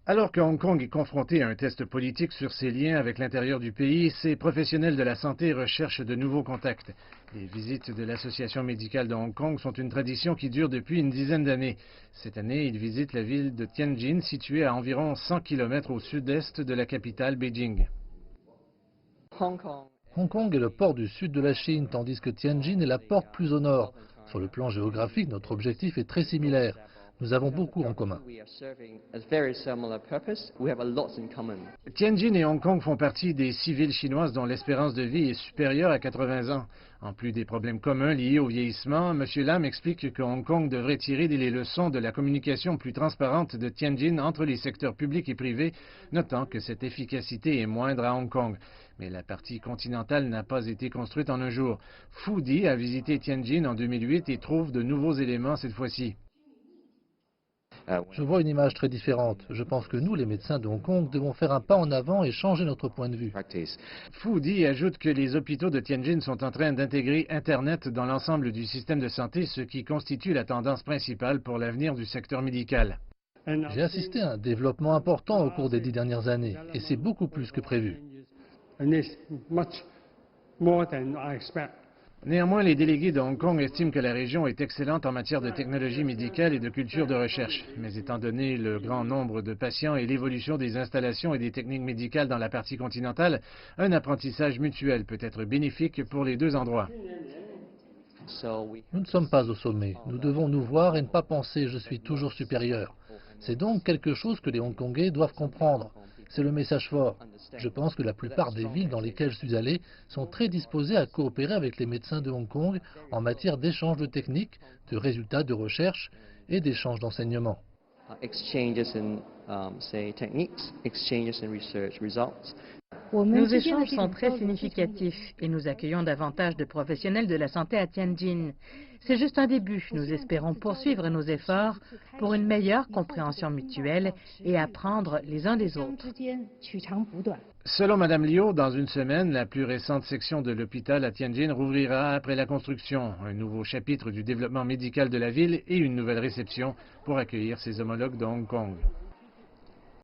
Alors que Hong Kong est confronté à un test politique sur ses liens avec l'intérieur du pays, ses professionnels de la santé recherchent de nouveaux contacts. Les visites de l'Association médicale de Hong Kong sont une tradition qui dure depuis une dizaine d'années. Cette année, ils visitent la ville de Tianjin, située à environ 100 km au sud-est de la capitale Beijing. Hong Kong est le port du sud de la Chine, tandis que Tianjin est la porte plus au nord. Sur le plan géographique, notre objectif est très similaire. Nous avons beaucoup en commun. Tianjin et Hong Kong font partie des 6 villes chinoises dont l'espérance de vie est supérieure à 80 ans. En plus des problèmes communs liés au vieillissement, M. Lam explique que Hong Kong devrait tirer les leçons de la communication plus transparente de Tianjin entre les secteurs publics et privés, notant que cette efficacité est moindre à Hong Kong. Mais la partie continentale n'a pas été construite en un jour. Fu Di a visité Tianjin en 2008 et trouve de nouveaux éléments cette fois-ci. Je vois une image très différente. Je pense que nous, les médecins de Hong Kong, devons faire un pas en avant et changer notre point de vue. Fu Di ajoute que les hôpitaux de Tianjin sont en train d'intégrer Internet dans l'ensemble du système de santé, ce qui constitue la tendance principale pour l'avenir du secteur médical. J'ai assisté à un développement important au cours des 10 dernières années, et c'est beaucoup plus que prévu. Néanmoins, les délégués de Hong Kong estiment que la région est excellente en matière de technologie médicale et de culture de recherche. Mais étant donné le grand nombre de patients et l'évolution des installations et des techniques médicales dans la partie continentale, un apprentissage mutuel peut être bénéfique pour les deux endroits. Nous ne sommes pas au sommet. Nous devons nous voir et ne pas penser « je suis toujours supérieur ». C'est donc quelque chose que les Hongkongais doivent comprendre. C'est le message fort. Je pense que la plupart des villes dans lesquelles je suis allé sont très disposées à coopérer avec les médecins de Hong Kong en matière d'échange de techniques, de résultats de recherche et d'échange d'enseignement. Nos échanges sont très significatifs et nous accueillons davantage de professionnels de la santé à Tianjin. C'est juste un début. Nous espérons poursuivre nos efforts pour une meilleure compréhension mutuelle et apprendre les uns des autres. Selon Mme Liu, dans une semaine, la plus récente section de l'hôpital à Tianjin rouvrira après la construction, un nouveau chapitre du développement médical de la ville et une nouvelle réception pour accueillir ses homologues de Hong Kong.